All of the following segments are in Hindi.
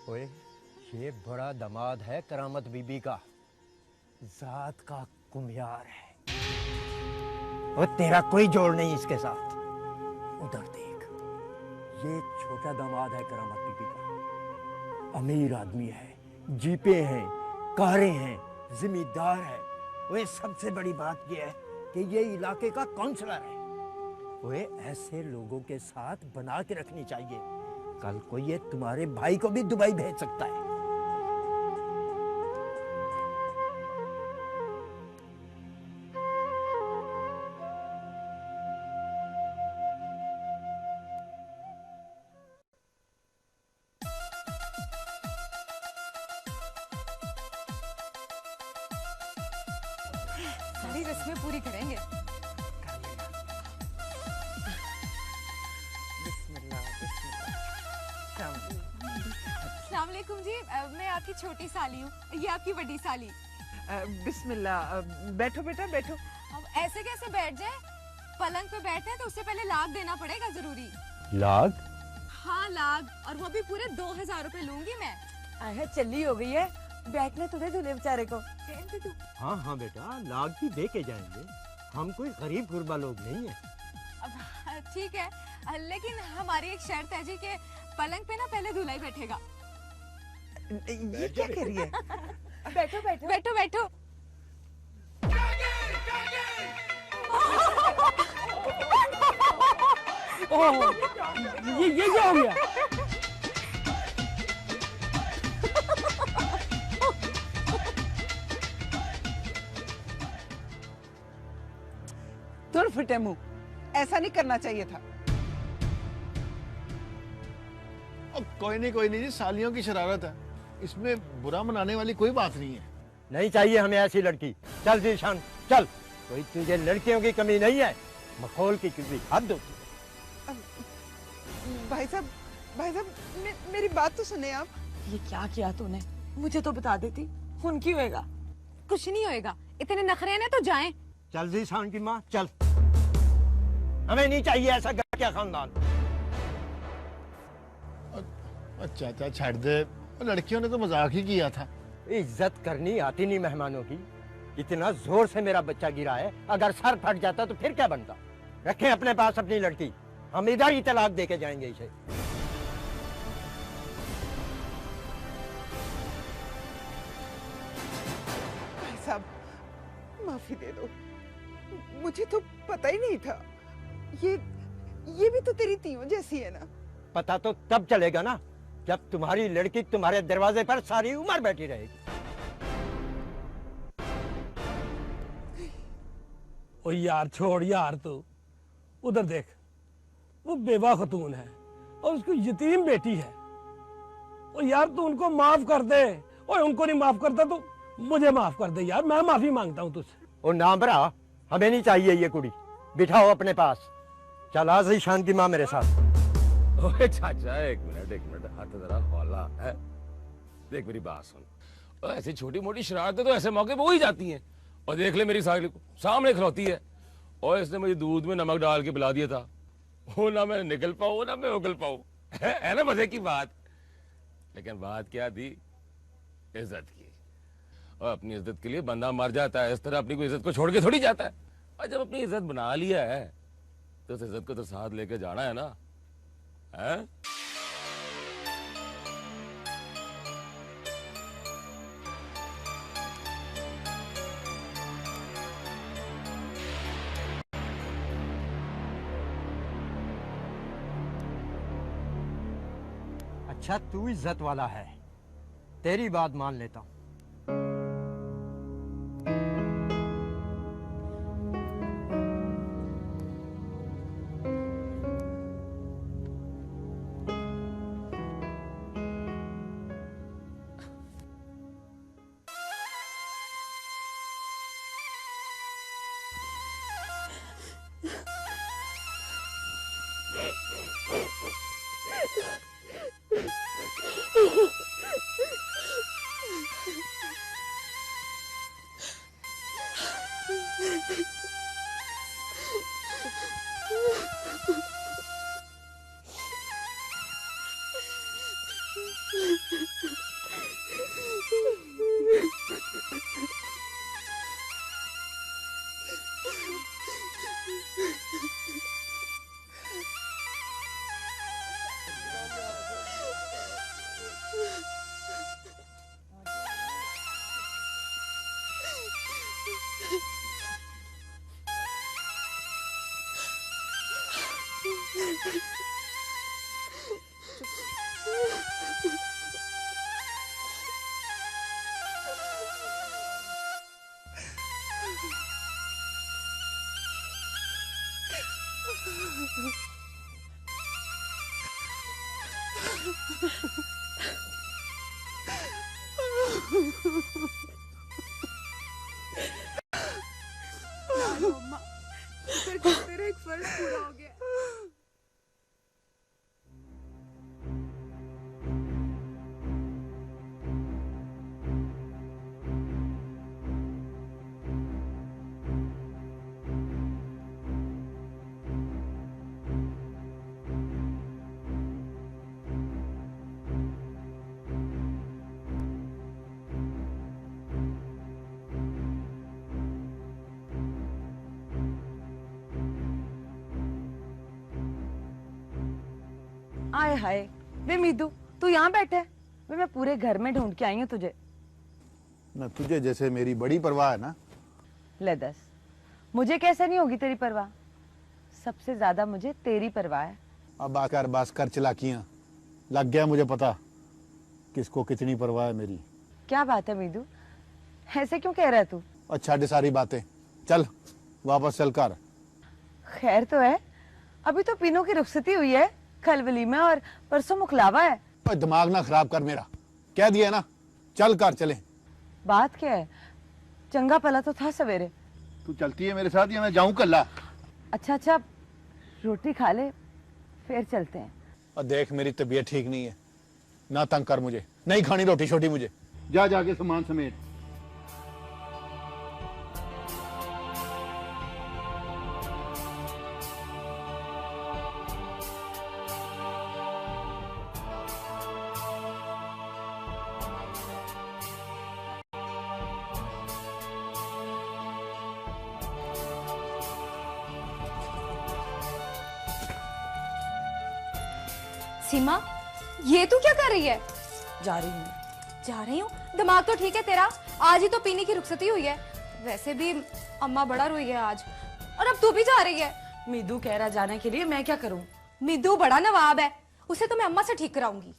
ओए, ये बड़ा दामाद है करामत बीबी का, जात का कुम्यार है। वो तेरा कोई जोड़ नहीं इसके साथ। उधर देख, ये छोटा दामाद है करामत बीबी का, अमीर आदमी है, जीपे हैं, कारें हैं, जिम्मेदार है। वो सबसे बड़ी बात यह है कि ये इलाके का काउंसलर है। वो ऐसे लोगों के साथ बना के रखनी चाहिए, कल को ये तुम्हारे भाई को भी दुबई भेज सकता है। सारी रस्में पूरी करेंगे। अस्सलाम वालेकुम जी, मैं आपकी छोटी साली हूँ, ये आपकी बड़ी साली। बिस्मिल्लाह, बैठो बेटा बैठो। अब ऐसे कैसे बैठ जाए? पलंग पे बैठे हैं तो उससे पहले लाग देना पड़ेगा जरूरी। लाग? हाँ लाग, और वो भी पूरे 2000 रुपए लूंगी मैं। आहे चली हो गई है, बैठने तो दे दूल्हे बेचारे को। हाँ हाँ बेटा, लाग भी दे के जाएंगे, हम कोई गरीब गुरबा लोग नहीं है। अब ठीक है, लेकिन हमारी एक शर्त है जी कि पलंग पे ना पहले दूल्हा ही बैठेगा। ये क्या कह रही है? बैठो बैठो बैठो बैठो। ओह, ये क्या हो गया? तुर फिटे मुंह, ऐसा नहीं करना चाहिए था। कोई नहीं जी, सालियों की शरारत है, इसमें बुरा मनाने वाली कोई बात नहीं है। नहीं चाहिए हमें ऐसी लड़की। चल जीशान चल, कोई तुझे लड़कियों की कमी नहीं है, मखौल की किसी हद होती है। भाई साहब मेरी बात तो सुने आप। ये क्या किया तूने? मुझे तो बता देती, उनकी होएगा। कुछ नहीं होएगा, इतने नखरे हैं तो जाएं। चल जीशान की माँ चल, हमें नहीं चाहिए ऐसा घटिया खानदान। चाचा छाड़ दे, लड़कियों ने तो मजाक ही किया था। इज्जत करनी आती नहीं मेहमानों की। इतना जोर से मेरा बच्चा गिरा है, अगर सर फट जाता तो फिर क्या बनता। रखें अपने पास अपनी लड़की, हम इधर ही तलाक दे के जाएंगे इसे। भाई साहब माफी दे दो, मुझे तो पता ही नहीं था। ये भी तो तेरी तीयों जैसी है ना। पता तो तब चलेगा ना जब तुम्हारी लड़की तुम्हारे दरवाजे पर सारी उम्र बैठी रहेगी। ओ यार छोड़ यार, तू उधर देख, वो बेवा खतून है और उसकी यतीम बेटी है। ओ यार तू उनको माफ कर दे, और उनको नहीं माफ करता तो मुझे माफ कर दे यार, मैं माफी मांगता हूँ तुझसे। और ना भरा, हमें नहीं चाहिए ये कुड़ी, बिठाओ अपने पास। चल आ ज़ीशान की माँ मेरे साथ। ओए चाचा एक मिनट, हाथ जरा हौला है। देख मेरी बात सुन, और ऐसी छोटी मोटी शरारतें तो ऐसे मौके पे हो ही जाती हैं। और देख ले मेरी साली को सामने खिलौती है, और इसने मुझे दूध में नमक डाल के पिला दिया था। वो ना मैं निकल पाऊँ ना मैं उगल पाऊँ, है ना मजे की बात। लेकिन बात क्या थी? इज्जत की। और अपनी इज्जत के लिए बंदा मर जाता है, इस तरह अपनी कोई इज्जत को छोड़ के थोड़ी जाता है। और जब अपनी इज्जत बना लिया है तो उस इज्जत को तो साथ लेके जाना है ना, है? अच्छा तू इज्जत वाला है, तेरी बात मान लेता हूँ। अम्मा शुक्र कर तेरा एक फर्ज पूरा हो गया। आए हाय वे मीदू, तू यहाँ बैठे है? वे मैं पूरे घर में ढूंढ के आई हूँ तुझे। ना तुझे जैसे मेरी बड़ी परवाह है ना। ले दस, मुझे कैसे नहीं होगी तेरी परवाह? सबसे ज्यादा मुझे तेरी परवाह है। अब बात कर चलाकियां, लग गया मुझे पता किसको कितनी परवाह है मेरी। क्या बात है मीदू, ऐसे क्यों कह रहा है तू? और छाड़ सारी बातें, चल वापस चल कर। खैर तो है, अभी तो पीनों की रुखसती हुई है, कल वलीमा और परसों मुखलावा है। ओए दिमाग ना खराब कर मेरा, कह दिया ना, चल कर चले। बात क्या है? चंगा पला तो था सवेरे। तू चलती है मेरे साथ या मैं जाऊं कल्ला? अच्छा अच्छा, रोटी खा ले फिर चलते हैं। और देख मेरी तबीयत ठीक नहीं है, ना तंग कर मुझे, नहीं खानी रोटी छोटी मुझे। जा जाके सामान समेट। सीमा, ये तू क्या कर रही है? जा रही हूँ। जा रही हूँ? दिमाग तो ठीक है तेरा, आज ही तो पीने की रुखसती हुई है। वैसे भी अम्मा बड़ा रोई है आज, और अब तू भी जा रही है। मीदू कह रहा जाने के लिए, मैं क्या करूँ? मीदू बड़ा नवाब है, उसे तो मैं अम्मा से ठीक कराऊंगी।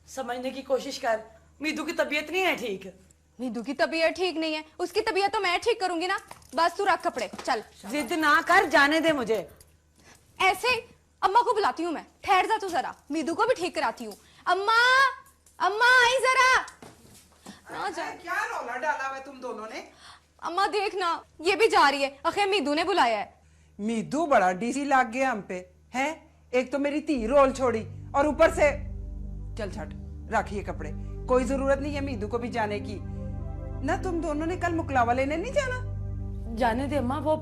समझने की कोशिश कर, मीदू की तबीयत नहीं है ठीक। मीदू की तबीयत ठीक नहीं है, उसकी तबीयत तो मैं ठीक करूंगी ना। बस तू रख कपड़े, चल। जिद ना कर, जाने दे मुझे। ऐसे अम्मा को बुलाती हूँ मैं, ठहर जा तू जरा, मीदू को भी ठीक कराती हूँ। अम्मा, अम्मा आई जरा। ना जा। क्या रौला डाला हुआ तुम दोनों ने? अम्मा देख ना, ये भी जा रही है। आखिर मीदू ने बुलाया है। मीदू बड़ा डीसी लाग गया हम पे है। एक तो मेरी धी रोल छोड़ी और ऊपर से चल छट, रखिए कपड़े, कोई जरूरत नहीं है मीदू को भी जाने की ना। तुम दोनों ने कल मुकलावा लेने नहीं जाना? जाने दे अम्मा, वो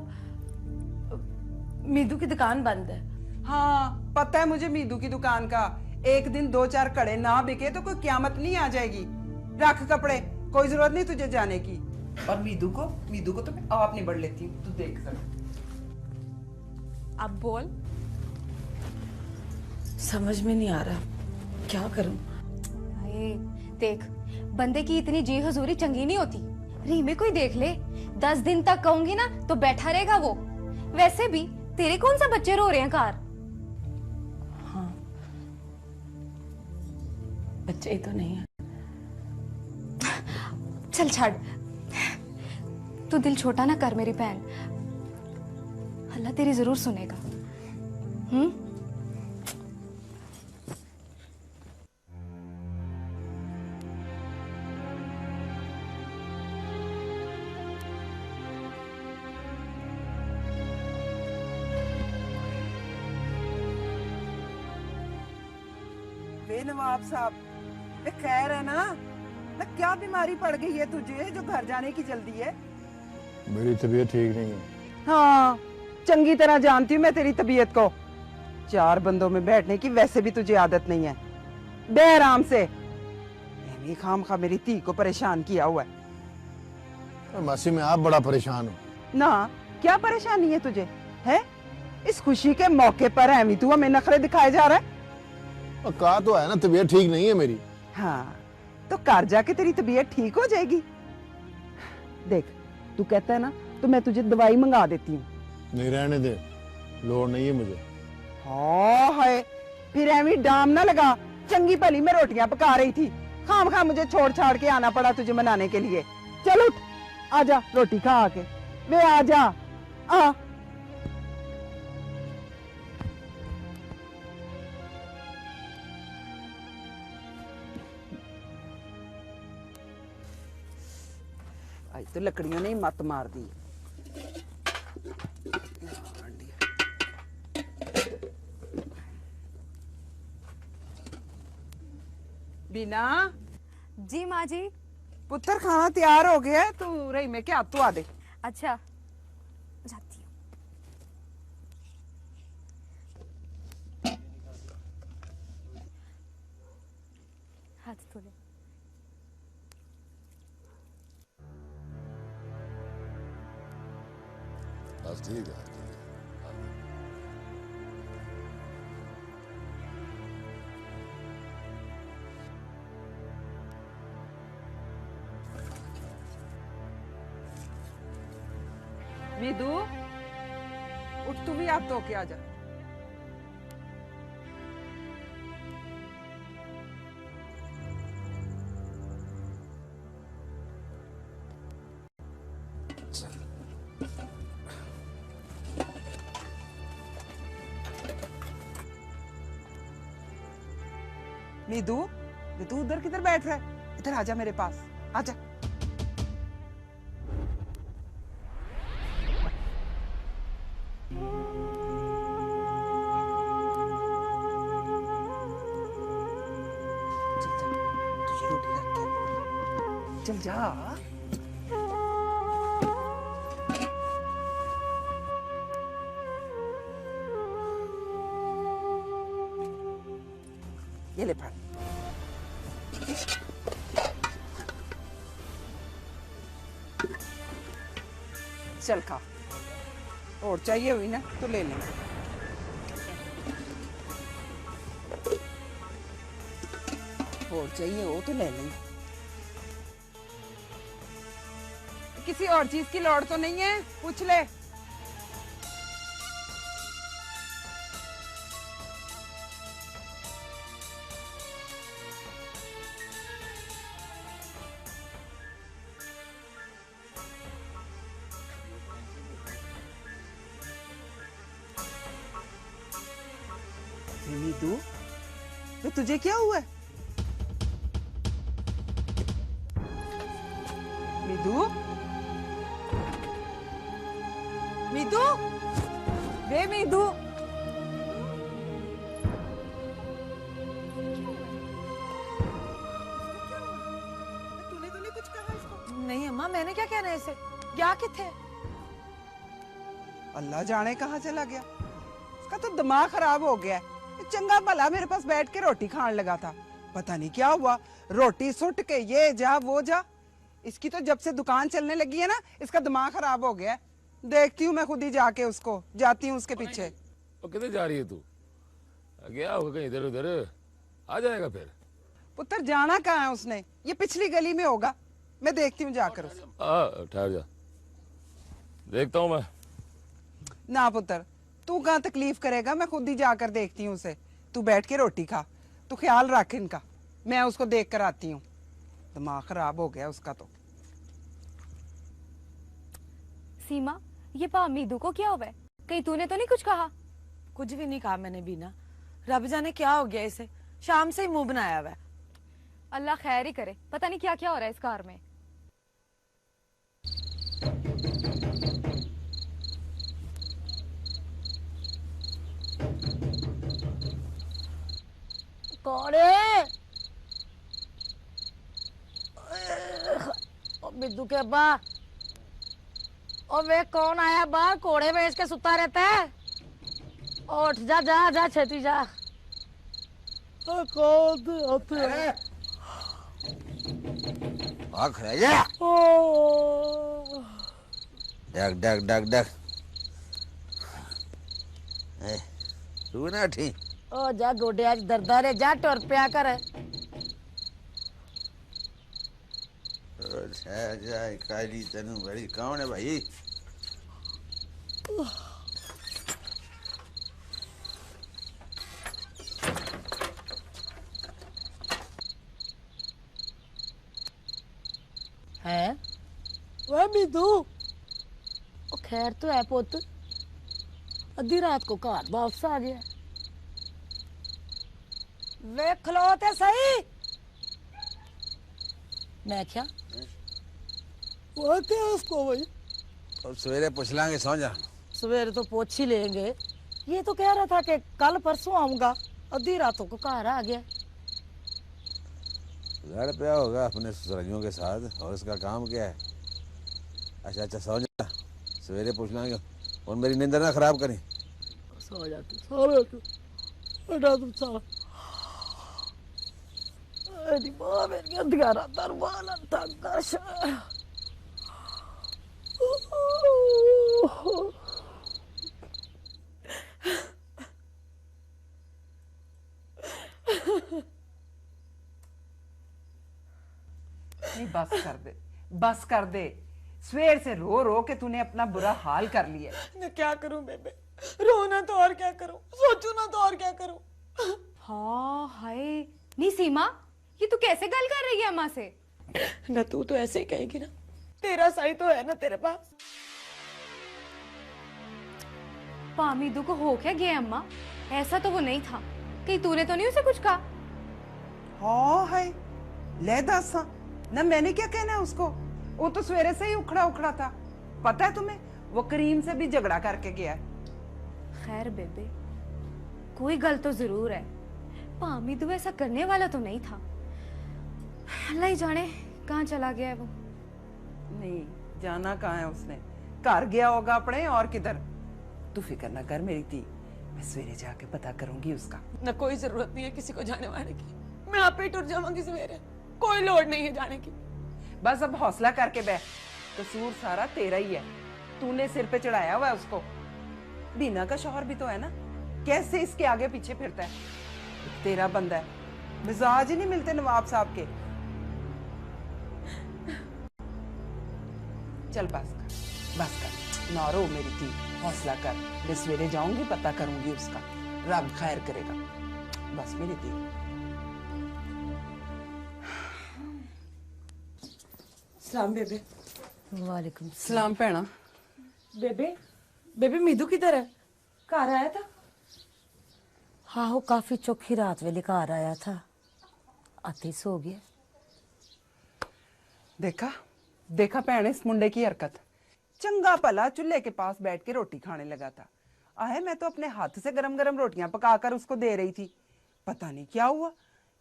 मीदू की दुकान बंद है। हाँ पता है मुझे मीदू की दुकान का। एक दिन 2-4 कड़े ना बिके तो कोई क्यामत नहीं आ जाएगी। रख कपड़े, कोई जरूरत नहीं तुझे जाने की। और मीदू को तो मैं आप निबड़ लेती हूँ, तू देख जरा। अब बोल। समझ में नहीं आ रहा क्या करूं। देख, बंदे की इतनी जी हजूरी चंगी नहीं होती। रीमे कोई देख ले, 10 दिन तक कहूंगी ना तो बैठा रहेगा वो। वैसे भी तेरे कौन सा बच्चे रो रहे हैं कार? हाँ, बच्चे ही तो नहीं है। चल छाड़, तू दिल छोटा ना कर मेरी बहन, अल्लाह तेरी जरूर सुनेगा। वे नवाब साहब, वे खैर है ना? ना क्या बीमारी पड़ गई है तुझे जो घर जाने की जल्दी है? मेरी तबीयत ठीक नहीं है। हाँ, चंगी तरह जानती हूँ मैं तेरी तबीयत को। 4 बंदों में बैठने की वैसे भी तुझे आदत नहीं है। बे आराम से। मैंने खामखा मेरी धी को परेशान किया हुआ है। मासी मैं आप बड़ा परेशान हूँ। ना, क्या परेशानी है तुझे? है इस खुशी के मौके पर है तू हमें नखरे दिखाए जा रहा है? और कहा तो है ना तबीयत ठीक नहीं है मेरी। हाँ, तो घर जाके तेरी तबीयत ठीक हो जाएगी। देख, तू कहता है ना तो मैं तुझे दवाई मंगा देती हूँ। नहीं रहने दे, लोड़ नहीं है मुझे। हाँ है, फिर एवं डाम ना लगा। चंगी भली मैं रोटियां पका रही थी, खाम खा मुझे छोड़ छाड़ के आना पड़ा तुझे मनाने के लिए। चल उठ, आजा रोटी खा आके। वे आजा, आ। आज तो लकड़ियों ने ही मत मार दी। बीना, जी माँ जी। पुत्र खाना तैयार हो गया है, तू रही में क्या तू आ दे। अच्छा, जाती हूँ। हाथ धो ले। बस ठीक है। विदु, उठ तू भी हाथ धो के आ जा। नीदू, तू उधर किधर बैठ रहा है? इधर आजा मेरे पास, आजा। चल चल, तुझे रोटी रख के चल जा। ये ले फड़। चल खा, और चाहिए हुई ना तो ले लें। और चाहिए हो तो ले लें। किसी और चीज की लोड़ तो नहीं है? पूछ ले। नीदू, तो तुझे क्या हुआ है? नीदू, नीदू, वे नीदू। तूने तो नहीं कुछ कहा इसको? नहीं अम्मा, मैंने क्या कहना है इसे? क्या किथे? अल्लाह जाने कहाँ चला गया। इसका तो दिमाग खराब हो गया है। चंगा भला मेरे पास बैठ के रोटी खाने लगा था, पता नहीं क्या हुआ, रोटी सुट के ये जा वो जा। इसकी तो जब से दुकान चलने लगी है ना, इसका दिमाग खराब हो गया है। देखती हूँ मैं खुद ही जाके उसको, जाती हूँ उसके पीछे। और किधर जा रही है तू? गया होगा कहीं इधर उधर, आ जाएगा फिर। पुत्र जाना कहाँ है उसने? ये पिछली गली में होगा, मैं देखती हूँ जाकर उसे। ठहर जा, देखता हूँ मैं। ना पुत्र, तू कहाँ तकलीफ करेगा, मैं खुद ही जाकर देखती हूँ उसे। तू बैठ के रोटी खा, तू ख्याल रख इनका, मैं उसको देख कर आती हूँ। दिमाग खराब हो गया उसका तो। सीमा, ये पा मीदू को क्या हुआ है? कहीं तूने तो नहीं कुछ कहा? कुछ भी नहीं कहा मैंने बीना। रब जाने क्या हो गया इसे, शाम से ही मुंह बनाया हुआ है। अल्लाह खैर ही करे, पता नहीं क्या क्या हो रहा है इस कार में। कौड़े बिद्दू के अब्बा, ओ वे कौन आया बाहर? कोड़े बेच के सुता रहता है। उठ जा जा जा, छेती जा। कौन आते हैं? आख रह जा। डग डग डग डग। तू ना ठीक। ओ जा, गोडे आज दर्दा रे, जा टुर पिया कर। काली तेनू बड़ी कौन है भाई? है वह मीदू, ओ खैर तो है पुत, अद्धी रात को घर वापस आ गया। वे खलो ते सही। मैं क्या वो क्या है उसको भाई? और सवेरे पूछ लांगे, सो जा। सवेरे तो पूछ ही लेंगे। ये तो कह रहा था कि कल परसों आऊंगा, आधी रातों को घर आ गया। लड़ पिया होगा अपने ससुरालियों के साथ, और उसका काम क्या है। अच्छा अच्छा, सो जा, सवेरे पूछ लांगे। और मेरी नींद ना खराब करी। सो जा तू, बेटा तुम सो। अरे माँ मेरी अंधियारा दरवाजा तक कर। नहीं, बस कर दे, बस कर दे। सवेर से रो रो के तूने अपना बुरा हाल कर लिया। मैं क्या करूं बेबे, रोना तो और क्या करूं, सोचू ना तो और क्या करूं। हाँ हाय, नहीं सीमा, ये तू कैसे गल कर रही है अम्मा से? ना तू तो ऐसे ही कहेगी ना, तेरा सही तो है ना तेरे पास। पामीदू को हो क्या गया अम्मा? ऐसा तो वो नहीं था। कहीं तूने तो नहीं उसे कुछ कहा? हाँ है, ले दसा ना, मैंने क्या कहना है उसको। वो तो सवेरे से ही उखड़ा उखड़ा था। पता है तुम्हें, वो करीम से भी झगड़ा करके गया है। खैर बेबे, कोई गल तो जरूर है। पामीदू ऐसा करने वाला तो नहीं था। अल्लाह ही जाने कहाँ चला गया है वो। नहीं, जाना कहाँ है उसने, घर गया होगा अपने, और किधर। तू फिक्र ना कर मेरी धी, मैं सवेरे जाके पता करूंगी उसका। ना कोई जरूरत नहीं है किसी को जाने वाने की, मैं आप ही टुर जाऊंगी सवेरे, कोई लोड नहीं है जाने की। बस अब हौसला करके बैठ, कसूर सारा तेरा ही है। तूने सिर पे चढ़ाया हुआ है उसको। बीना का शौहर भी तो है ना, कैसे इसके आगे पीछे फिरता है। तेरा बंदा है, मिजाज ही नहीं मिलते नवाब साहब के। चल बस कर, ना रो मेरी थी, हौसला कर। मैं सवेरे जाऊंगी, पता करूंगी उसका, रब खैर करेगा। बस मेरी थी। सलाम बेबे। वालेकुम सलाम भैना। बेबे, बेबे मीदू किधर है? घर आया था? हाँ, वो काफी चौखी रात वेले घर आया था, आते ही सो गया। देखा देखा भैन इस मुंडे की हरकत। चंगा भला चूल्हे के पास बैठ के रोटी खाने लगा था। आहे, मैं तो अपने हाथ से गरम गरम रोटियां पकाकर उसको दे रही थी। पता नहीं क्या हुआ,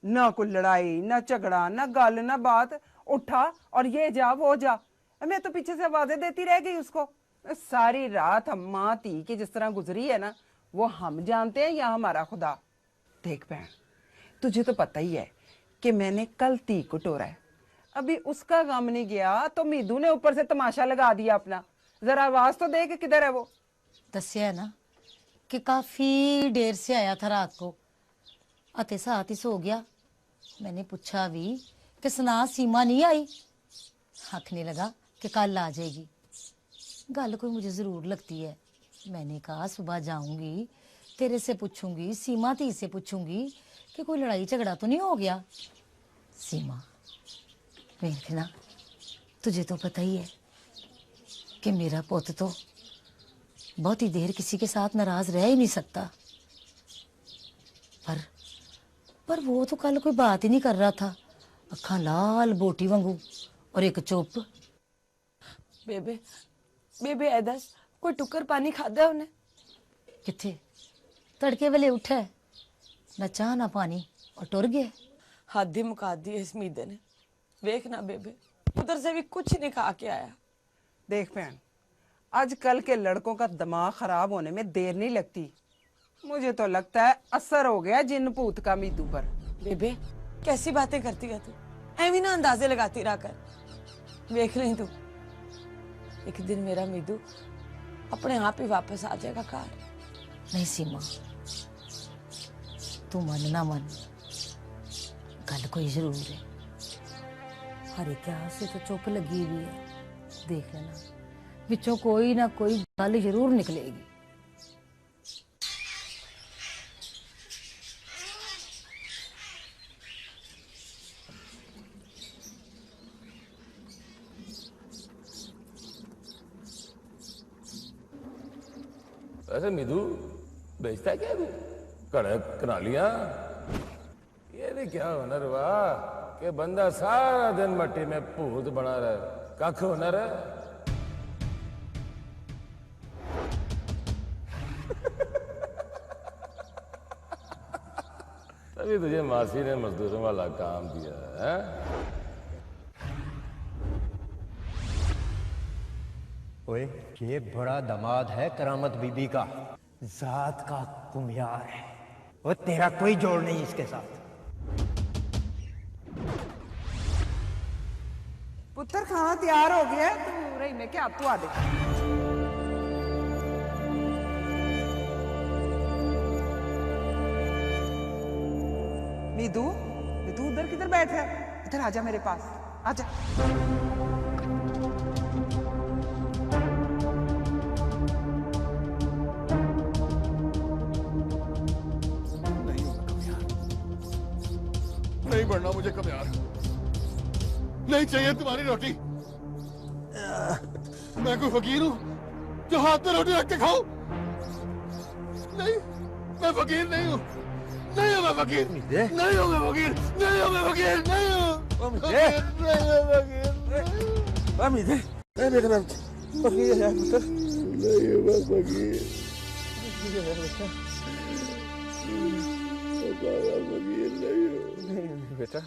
ना कोई लड़ाई, ना झगड़ा, ना गल, ना बात। उठा और ये जा वो जा। मैं तो पीछे से आवाजें देती रह गई उसको। सारी रात हम माँ धी की जिस तरह गुजरी है ना, वो हम जानते हैं या हमारा खुदा। देख बहन, तुझे तो पता ही है कि मैंने कल धी को टोरा है। अभी उसका गम नहीं गया तो मीदू ने ऊपर से तमाशा लगा दिया अपना। जरा आवाज तो दे कि किधर है वो। दसिया है ना कि काफी देर से आया था रात को, आते साथ ही सो गया। मैंने पूछा भी कि सना सीमा नहीं आई, आखने लगा कि कल आ जाएगी। गल कोई मुझे जरूर लगती है। मैंने कहा सुबह जाऊंगी, तेरे से पूछूंगी, सीमा धी से पूछूंगी कि कोई लड़ाई झगड़ा तो नहीं हो गया। सीमा देखना, तुझे तो पता ही है कि मेरा पुत तो बहुत ही देर किसी के साथ नाराज रह ही नहीं सकता। पर वो तो कल कोई बात ही नहीं कर रहा था, अखा लाल बोटी वांगू और एक चुप। बेबे, बेबे ऐ दस, कोई टुकर पानी खादा उन्हें? किथे तड़के वेले उठा है, ना चाह ना पानी, और टुर गया। हद ही मुका दी इस मीदे ने। देख ना बेबे, उधर से भी कुछ नहीं खा के आया। देख बहन, आजकल के लड़कों का दिमाग खराब होने में देर नहीं लगती। मुझे तो लगता है असर हो गया जिन भूत का मीदू पर। बेबे कैसी बातें करती है तू, ऐवी ना अंदाजे लगाती रहा कर। देख रही तू, एक दिन मेरा मीदू अपने आप ही वापस आ जाएगा कार। नहीं सीमा, तू मन ना मन, गल कोई जरूर है। हरे क्या से तो चुप लगी हुई है। देख लेना, बिचों कोई ना कोई गल जरूर निकलेगी। वैसे मिधु बेचता है क्या तू? कड़क कनालियां, ये भी क्या हुनर हुआ कि बंदा सारा दिन मट्टी में भूत बना रहा है। कख हुनर है। तभी तुझे मासी ने मजदूरों वाला काम दिया है। ओए, ये बड़ा दामाद है करामत बीबी का, जात का कुम्यार है। वो तेरा कोई जोड़ नहीं इसके साथ। पुत्र खाना तैयार हो गया है, तू रही में क्या तू आ दे। मीदू, मीदू उधर किधर बैठ है? इधर आजा मेरे पास, आजा। नहीं बढ़ना मुझे कमयार, नहीं चाहिए तुम्हारी रोटी। मैं कोई फकीर हूँ जो हाथ में रोटी रख के खाऊं? नहीं, मैं फकीर नहीं हूँ। नहीं हूँ मैं फकीर, नहीं हूँ मैं फकीर, नहीं हूँ मैं फकीर, नहीं हूँ फकीर, नहीं हूँ फकीर। अमीदे, ए बेटा मैं फकीर है पुत्र। नहीं हूँ मैं फकीर, फकीर नहीं हूँ बेटा।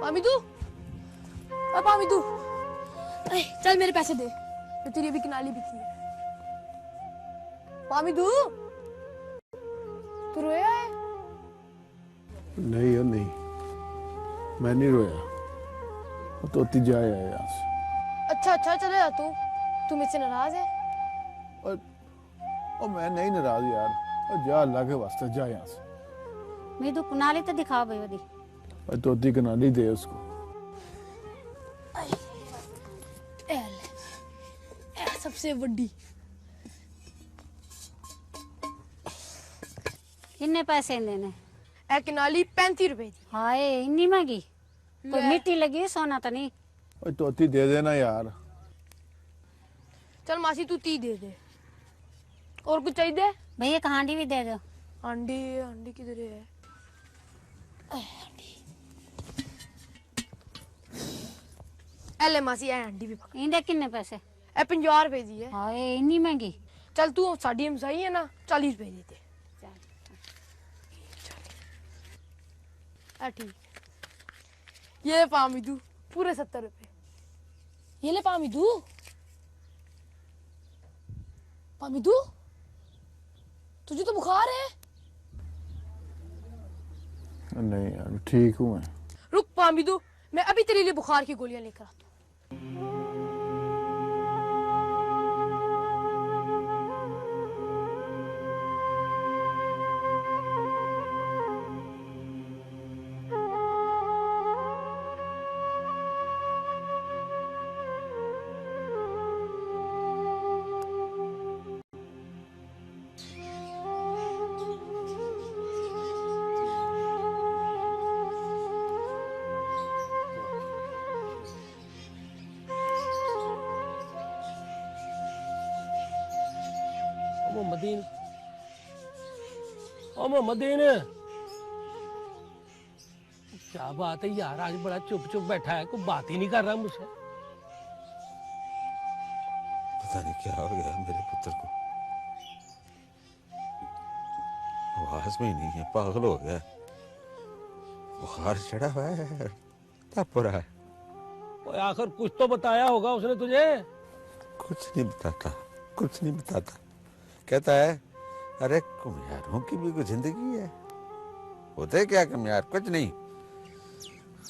पामिदू, पामिदू, चल मेरे पैसे दे, तो तेरी अभी कनाली बिकी है। पामिदू, तू रोया है? नहीं यार नहीं, मैं नहीं रोया। वो तो जाए है यहाँ से। अच्छा अच्छा चले जा तू मुझसे नाराज है? और मैं नहीं नाराज यार, और जा अल्लाह के वास्ते जा यहाँ से। मैं तो कुनाली तो दिखा भाई वदी। और तोती कनाली दे उसको। सबसे बड़ी। कितने पैसे देने? ए कनाली 35 रुपए की। हाय इतनी महंगी? कोई मिट्टी लगी है, सोना तो नहीं? और तोती दे देना यार। चल मासी तू 30 दे दे। और कुछ चाहिए? भैया एक हांडी भी दे दो। हांडी हांडी किधर है? एले मासी ए हांडी भी पकड़। इंदे कितने पैसे? ए 50 रुपए दी है। हाय इतनी महंगी? चल तू साड़ी हमसाई है ना, 40 रुपए दे दे। ठीक, ये ले पामिदू पूरे 70 रुपए। ये ले पामिदू। पामिदू तुझे तो बुखार है? नहीं यार ठीक हूँ मैं। रुक पामिदू, मैं अभी तेरे लिए बुखार की गोलियां लेकर आता हूँ। मोहम्मदीन, ओ मोहम्मदीन, क्या बात है यार, आज बड़ा चुप चुप बैठा है, कोई बात ही नहीं कर रहा मुझसे। पता नहीं क्या हो गया मेरे पुत्र को, आवाज में ही नहीं है, पागल हो गया, बुखार चढ़ा हुआ है, तप रहा है। ओए आखिर कुछ तो बताया होगा उसने तुझे। कुछ नहीं बताता, कुछ नहीं बताता। कहता है अरे कुम्हारों की भी कोई जिंदगी है, होते क्या कुम्हार, कुछ नहीं।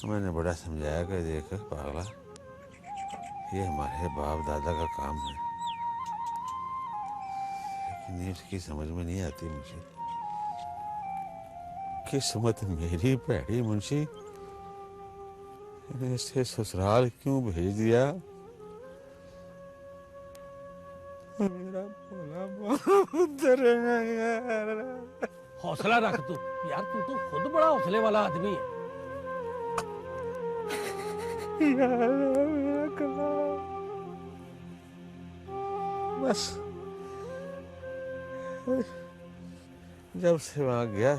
मैंने बड़ा समझाया कि देख पागला, ये हमारे बाप दादा का काम है, लेकिन ये उसकी समझ में नहीं आती मुझे। किस्मत मेरी भैड़ी मुंशी, इन्हें इसे ससुराल क्यों भेज दिया। मेरा भोला पुत्र है। हौसला रख तू यार, तू तो खुद बड़ा हौसले वाला आदमी है। यार मेरा कला बस जब से वहां गया,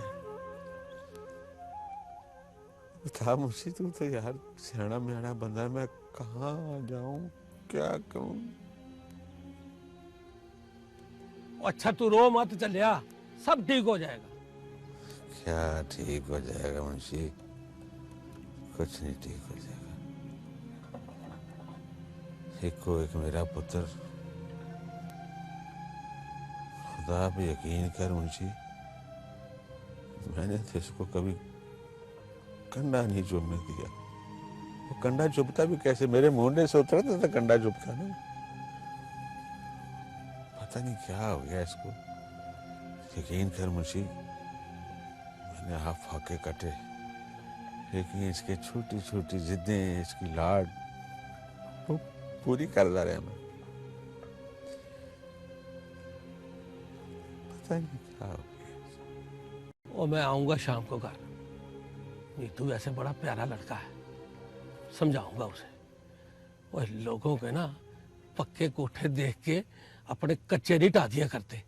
बता मुझे तू तो यार सियाना मियाना बंदा, मैं कहाँ जाऊं, क्या करूं। अच्छा तू रो मत चलिया, सब ठीक हो जाएगा। क्या ठीक हो जाएगा मुंशी, कुछ नहीं ठीक हो जाएगा। एक को एक मेरा पुत्र, खुदा पे यकीन कर मुंशी, मैंने तो इसको कभी कंडा नहीं चुभने दिया। वो कंडा चुभता भी कैसे, मेरे मुंडे से उतरता था कंडा चुभता ना। पता नहीं क्या हो गया इसको, यकीन कर मुंशी, मैंने आप फाके कटे, लेकिन इसके छोटी छोटी जिद्दें, इसकी लाड वो पूरी करता रहा मैं। पता नहीं क्या हो गया। और मैं आऊंगा शाम को घर, नीतू वैसे बड़ा प्यारा लड़का है, समझाऊंगा उसे। और लोगों के ना पक्के कोठे देख के अपने कच्चे नहीं टा दिया करते,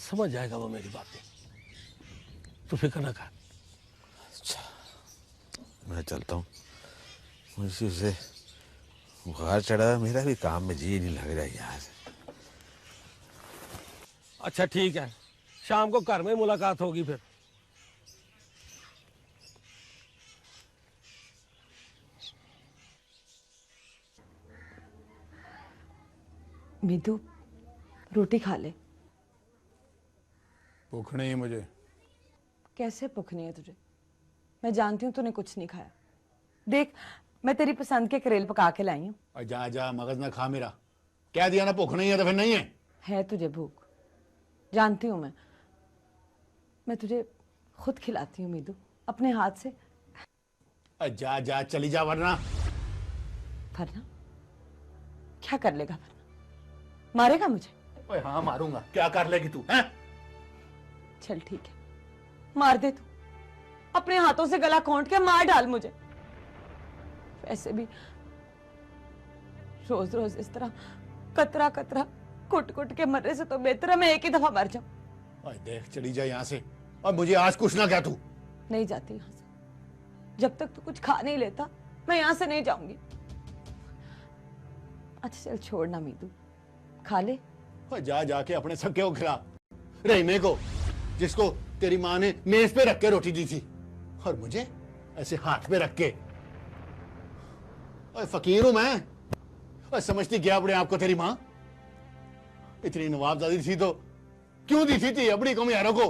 समझ जाएगा वो मेरी बातें, तू फिक्र ना कर। अच्छा मैं चलता हूँ, मुझे से बुखार चढ़ा, मेरा भी काम में जी नहीं लग रहा यार। अच्छा ठीक है, शाम को घर में मुलाकात होगी फिर। मीतू रोटी खा ले। भूख नहीं है मुझे। कैसे भूख नहीं है तुझे? मैं जानती हूँ तूने कुछ नहीं खाया। देख मैं तेरी पसंद के करेल पका के लाई हूँ। और जा जा मगज ना खा मेरा, कह दिया ना भूख नहीं है तो फिर नहीं है तुझे भूख, जानती हूँ मैं तुझे खुद खिलाती हूँ मीतू, अपने हाथ से। और जा जा चली जा, वरना वरना क्या कर लेगा? वरना मारेगा मुझे? ओए हाँ मारूंगा, क्या कर लेगी तू हैं? चल ठीक है, मार दे तू, अपने हाथों से गला घोंट के मार डाल मुझे। वैसे भी रोज रोज इस तरह कतरा कतरा कुट कुट के मरने से तो बेहतर है मैं एक ही दफा मर जाऊं। ओए देख चली जा यहाँ से, और मुझे आज कुछ ना क्या तू। नहीं जाती यहाँ से, जब तक तू कुछ खा नहीं लेता मैं यहाँ से नहीं जाऊंगी। अच्छा चल छोड़ना मीतू, खा ले। और जा जाके अपने सके को खिला, रहीमे को, जिसको तेरी माँ ने मेज पे रख के रोटी दी थी, और मुझे ऐसे हाथ पे रख के। और फकीर हूं मैं, और समझती क्या अपने आप को तेरी माँ? इतनी नवाबजादी थी तो क्यों दी थी अपनी कमियारों को,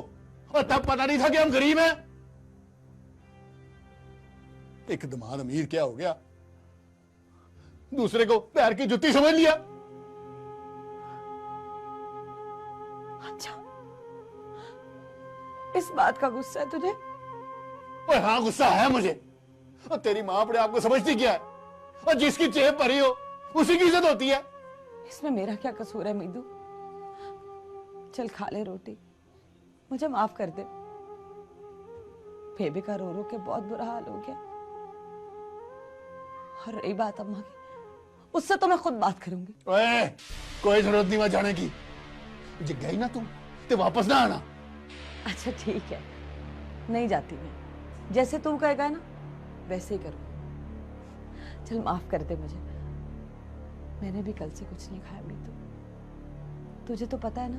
और तब पता नहीं था कि हम गरीब हैं। एक दमाद अमीर क्या हो गया, दूसरे को पैर की जुत्ती समझ लिया। अच्छा इस बात का गुस्सा है तुझे? ओए हाँ गुस्सा है मुझे, और तेरी माँ अपने आप को समझती क्या है, और जिसकी जेब भरी हो उसी की इज्जत होती है। इसमें मेरा क्या कसूर है मीदू? चल खा ले रोटी, मुझे माफ कर दे। बेबी का रो रो के बहुत बुरा हाल हो गया, और रही बात अम्मा की, उससे तो मैं खुद बात करूंगी। ओए कोई जरूरत नहीं वहां जाने की, मुझे गई ना तुम तो वापस ना आना। अच्छा ठीक है, नहीं जाती मैं, जैसे तू कहेगा ना वैसे ही करूँ। चल माफ कर दे मुझे, मैंने भी कल से कुछ नहीं खाया मीतू। तुझे तो पता है ना,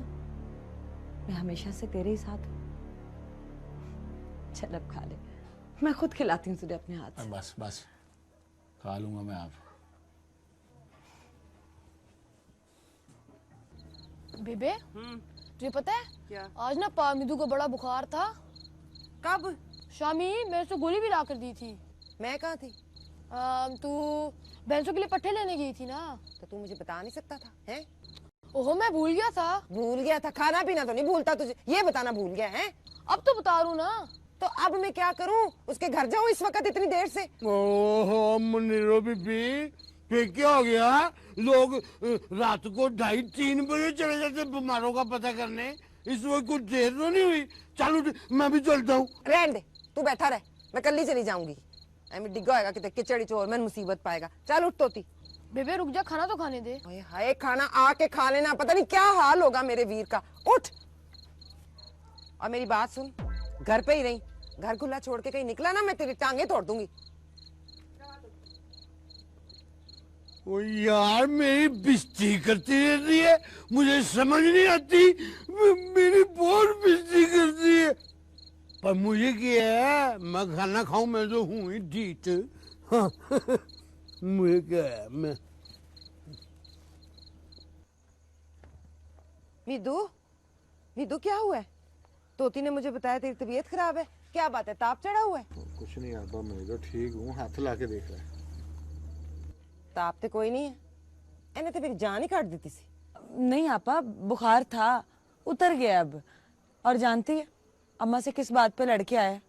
मैं हमेशा से तेरे ही साथ हूँ। चल अब खा ले, मैं खुद खिलाती हूँ तुझे अपने हाथ से। बस बस खा लूंगा मैं आप। बेबे तुझे पता है क्या? आज ना पामिदू को बड़ा बुखार था। कब? शामी मैंने उसको गोली भी ला कर दी थी। मैं कहाँ थी? तू भैंसों के लिए पट्ठे लेने गई थी ना। तो तू मुझे बता नहीं सकता था? हैं? ओहो मैं भूल गया था। भूल गया था? खाना पीना तो नहीं भूलता, तुझे ये बताना भूल गया है? अब तो बता रू ना। तो अब मैं क्या करूं? उसके घर जाऊं इस वक्त इतनी देर से? ओहो मुनीरो बीबी, फिर क्या हो गया? लोग रात को 2:30-3 बजे चले जाते बीमारों का पता करने। इस वक्त कुछ देर तो नहीं हुई? चलो मैं भी चलता हूँ। रहने दे, तू बैठा रह, मैं कल ही चली जाऊंगी। मैं डिग्गा होएगा कितने किचड़ी चोर, मैं मुसीबत पाएगा। चल उठ तोती। बेबे रुक जा, खाना तो खाने दे। ओए हाय, खाना आके खा लेना, पता नहीं क्या हाल होगा मेरे वीर का। उठ और मेरी बात सुन, घर पे ही रही, घर खुला छोड़ के कहीं निकला ना मैं तेरी टांगे तोड़ दूंगी। ओ यार मेरी बेइज्जती करती रहती है, मुझे समझ नहीं आती। मेरी बहुत बेइज्जती करती है, पर मुझे क्या है, मैं खाना खाऊं, मैं तो हूं ही ढीठ। हाँ, मुझे क्या है, मैं मीदू, मीदू क्या हुआ है? तोती ने मुझे बताया तेरी तबीयत खराब है, क्या बात है? ताप चढ़ा हुआ है? कुछ नहीं आता, मैं तो ठीक हूँ। हाथ ला के देख रहा है। ताप तो कोई नहीं है, इन्हें तो मेरी जान ही काट देती सी। नहीं आपा, बुखार था, उतर गया अब। और जानती है अम्मा से किस बात पे लड़के आया?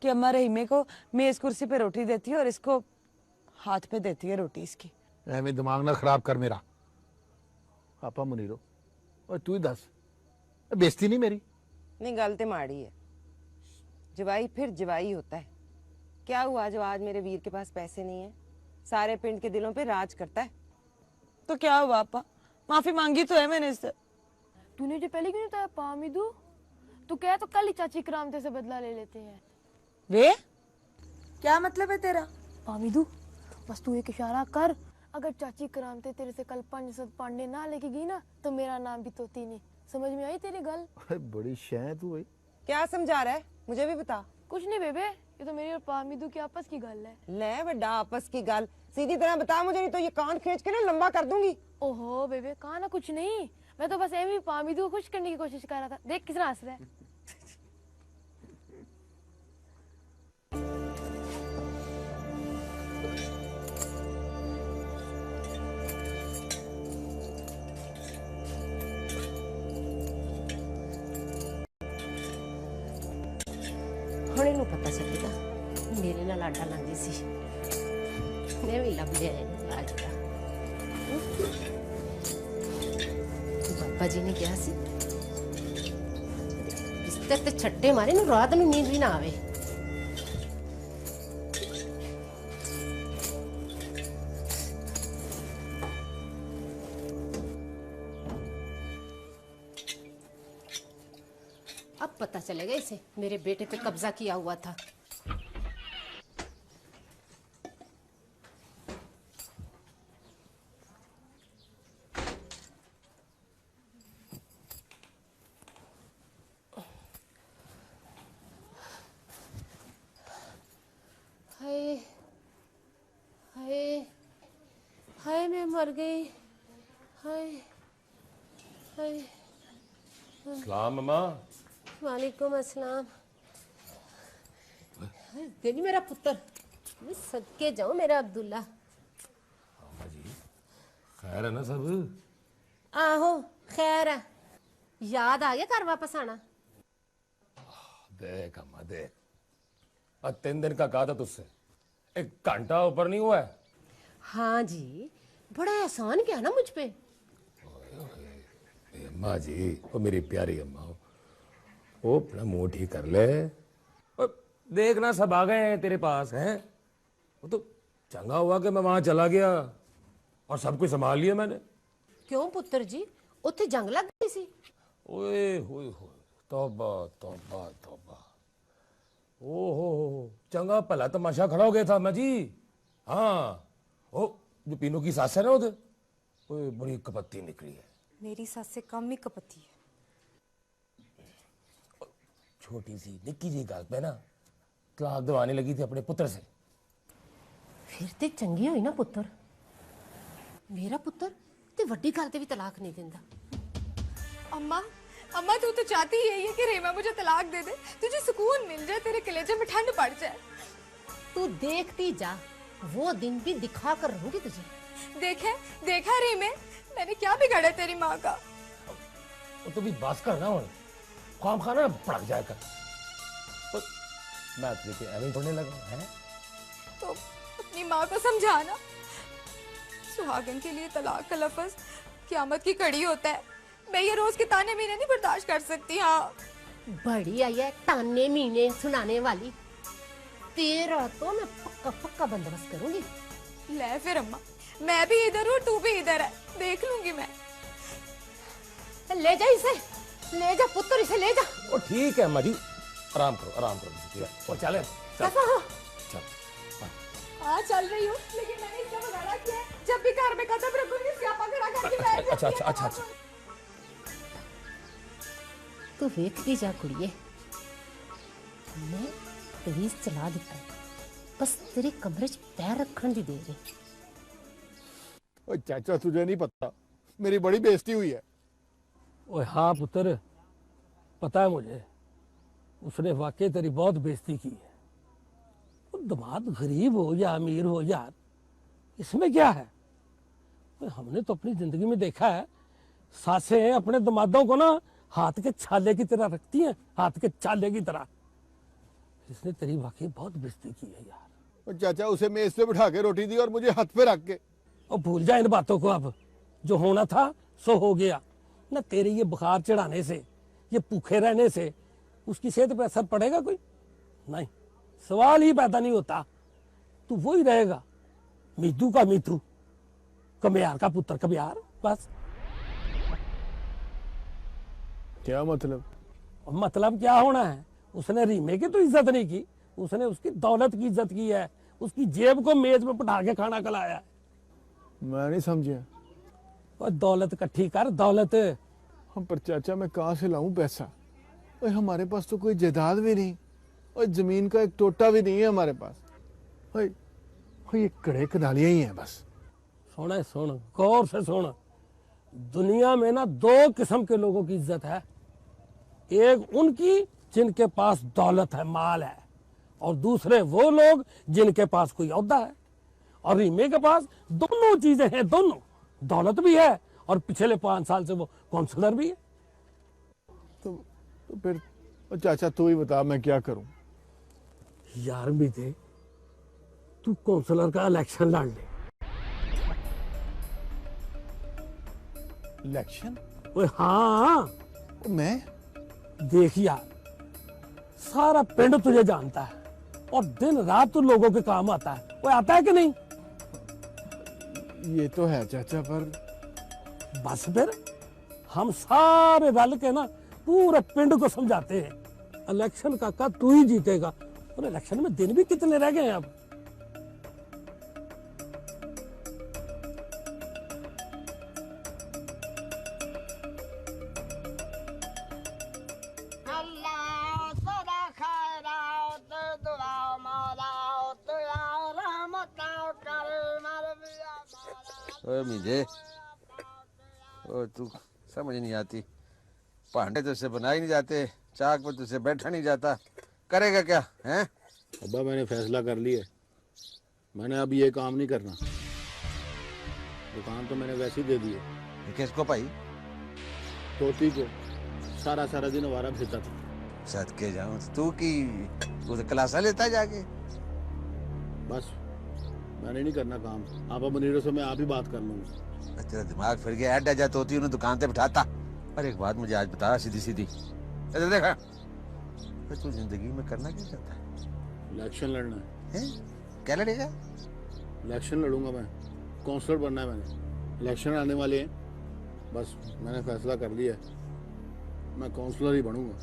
कि अम्मा रहीमे को मेज कुर्सी पे रोटी देती है और इसको हाथ पे देती है रोटी इसकी। मैं दिमाग ना खराब कर मेरा। पापा मुनीरो, और तू ही दस, बेइज्जती नहीं मेरी? नहीं, गल तो माड़ी है, जवाई फिर जवाई होता है। क्या हुआ जो आज मेरे वीर के पास पैसे नहीं है? सारे पिंड के दिलों पे राज करता है। तो क्या हुआ आपा, माफी मांगी तो है मैंने इससे। तूने जो पहले क्यों नहीं बताया पामिदू? तू कह तो कल ही चाची करामते से बदला ले लेते हैं। वे क्या मतलब है तेरा? पामिदू बस तू एक इशारा कर, अगर चाची करामते तेरे से कल 5 पांडे ना लेके गई ना तो मेरा नाम भी तोती नहीं। समझ में आई तेरी गल? बड़ी शह तू भाई। क्या समझा रहा है, मुझे भी बता। कुछ नहीं बेबे, ये तो मेरी और पामिदू की आपस की गल है। ले बड़ा आपस की गल, सीधी तरह बता मुझे, नहीं तो ये कान खींच के ना लंबा कर दूंगी। ओहो बेबे, कहा ना कुछ नहीं, मैं तो बस एवं पामिदू को खुश करने की कोशिश कर रहा था। देख किस तरह हंस रहा है। ਹੁਣ ਇਹਨੂੰ ਪਤਾ ਚੱਲੇਗਾ ਮੇਰੇ ਨਾਲ ਆਟਾ ਲਾਂਦੀ ਸੀ। ਮੈਂ ਵੀ ਲੱਭ ਲਿਆ ਇਹਨੂੰ ਲਾਜ ਦਾ। ਬਾਬਾ ਜੀ ਨੇ ਕਿਹਾ ਸੀ ਬਿਸਤਰ ਤੇ ਛੱਟੇ ਮਾਰੇ ਨੂੰ ਰਾਤ ਨੂੰ ਨੀਂਦ ਵੀ ਨਾ ਆਵੇ। अब पता चलेगा इसे मेरे बेटे पे कब्जा किया हुआ था। हाय हाय हाय, मैं मर गई। हाय हाय। सलाम अम्मा। वालेकुम अस्सलाम। तेरी मेरा पुत्र, मैं सदके जाऊं मेरा अब्दुल्ला। अम्मा जी खैर है ना सब? आहो खैर है। याद आ गया घर वापस आना? देख अम्मा देख, और 3 दिन का कहा था तुझसे, 1 घंटा ऊपर नहीं हुआ है। हाँ जी, बड़ा एहसान किया ना मुझ पे। अम्मा जी, वो मेरी प्यारी अम्मा, वो अपना मुंह ठीक कर ले। और देखना सब आ गए हैं तेरे पास हैं। वो तो चंगा हुआ कि मैं वहां चला गया और सब कुछ संभाल लिया मैंने। क्यों पुत्र जी, उत्थे जंग लग गई सी? ओए होए होए, तौबा तौबा तौबा। ओहो, चंगा भला तमाशा खड़ा हो गया था मैं जी। हाँ, ओ जो पीनू की सास है ना उधर, वो बड़ी कपत्ती निकली है। मेरी सास से कम ही कपती है। छोटी सी निक्की जी गल पे ना तलाक दवाने लगी थी अपने पुत्र से। फिर ते चंगी हुई ना पुत्र। मेरा पुत्र ते वड्डी गल ते भी तलाक नहीं दिंदा। अम्मा अम्मा तू तो चाहती यही है कि रीमा मुझे तलाक दे दे, तुझे सुकून मिल जाए, तेरे कलेजे में ठंड पड़ जाए। तू देखती जा, वो दिन भी दिखा कर रहूंगी तुझे। देखा रीमे, मैंने क्या बिगाड़ा तेरी माँ का। तो भी बस करना हो, काम खाना भड़क जाएगा। तो मैं तुझे ऐਵੇਂ पढ़ने लगा है। तो अपनी माँ को समझाना, सुहागन के लिए तलाक का लफ्ज क़यामत की कड़ी होता है। मैं ये रोज के ताने मीने नहीं बर्दाश्त कर सकती। हाँ, बड़ी आई है ताने मीने सुनाने वाली। तेरा तो मैं पक्का पक्का बंदोबस्त करूंगी। ले फिर अम्मा, मैं भी इधर हूँ, तू भी इधर है, देख लूंगी मैं। ले जा इसे, ले जा पुत्र, इसे ले जा। ओ ठीक है अम्मा जी, आराम करो ठीक है। और चले चल। हाँ चल रही हूँ, लेकिन मैंने इसका बगाड़ा किया है। जब भी घर में कदम रखूंगी स्यापा खड़ा करके बैठ जाती है। अच्छा तू वेखती जा कुड़िए, मैं तवीज चला दिता है, बस तेरे कमरे च पैर रखने दी देर है। ओए चाचा तुझे नहीं पता, मेरी बड़ी बेइज्जती हुई है। ओए हाँ पुत्र, पता है मुझे, उसने वाकई तेरी बहुत बेइज्जती की है। वो दामाद गरीब हो या अमीर हो यार, इसमें क्या है। हमने तो अपनी जिंदगी में देखा है, सासें अपने दामादों को ना हाथ के छाले की तरह रखती हैं, हाथ के छाले की तरह। इसने तेरी वाकई बहुत बेइज्जती की है यार। और चाचा उसे मेज पे बिठा के रोटी दी और मुझे हाथ पे रख के। और भूल जा इन बातों को, अब जो होना था सो हो गया ना। तेरे ये बुखार चढ़ाने से, ये भूखे रहने से उसकी सेहत पे असर पड़ेगा कोई? नहीं, सवाल ही पैदा नहीं होता। तू वही रहेगा, मीतू का मीतू, कमियार का पुत्र कमियार, बस। क्या मतलब? मतलब क्या होना है, उसने रीमे की तो इज्जत नहीं की, उसने उसकी दौलत की इज्जत की है, उसकी जेब को मेज पे बिठा के खाना खिलाया है। मैं नहीं समझा। और दौलत इकट्ठी कर, दौलत। हम पर चाचा मैं कहाँ से लाऊं पैसा? और हमारे पास तो कोई जायदाद भी नहीं, और जमीन का एक टोटा भी नहीं है हमारे पास। और ये कड़े कनालियां ही हैं बस। सुन गौर से सुन, दुनिया में ना दो किस्म के लोगों की इज्जत है। एक उनकी जिनके पास दौलत है, माल है, और दूसरे वो लोग जिनके पास कोई ओहदा है। और रीमे के पास दोनों चीजें हैं, दोनों, दौलत भी है और पिछले 5 साल से वो काउंसलर भी है। तो फिर चाचा तू ही बता मैं क्या करूं? यार बीते, तू काउंसलर का इलेक्शन लड़ ले। इलेक्शन? ओए हाँ, मैं देख यार, सारा पिंड तुझे जानता है और दिन रात तू लोगों के काम आता है। वो आता है कि नहीं? ये तो है चाचा, पर बस फिर हम सारे रल के ना पूरे पिंड को समझाते हैं, इलेक्शन का तू ही जीतेगा। और इलेक्शन में दिन भी कितने रह गए हैं अब? मुझे तू समझ नहीं आती, भांडे तुझसे बनाए नहीं जाते, चाक पर तुझसे बैठा नहीं जाता, करेगा क्या है? अब्बा मैंने फैसला कर लिया, मैंने अब ये काम नहीं करना। दुकान तो मैंने वैसे ही दे दी है। किसको भाई? तोती को। सारा दिन आवारा फिरता था। सदके जाऊं तू की तू तो क्लासा लेता है जाके। बस मैंने नहीं करना काम, आपा मुनीरों से मैं आप ही बात कर लूंगा। तेरा दिमाग फिर गया, ऐड जा तोती उन्हें दुकान पे बिठाता। पर एक बात मुझे आज बता सीधी इधर देखा, तू जिंदगी में करना क्या चाहता है? इलेक्शन लड़ना है। क्या लड़ेगा? इलेक्शन लड़ूंगा मैं, काउंसलर बनना है मैंने। इलेक्शन आने वाले हैं, बस मैंने फैसला कर लिया है, मैं काउंसलर ही बनूंगा।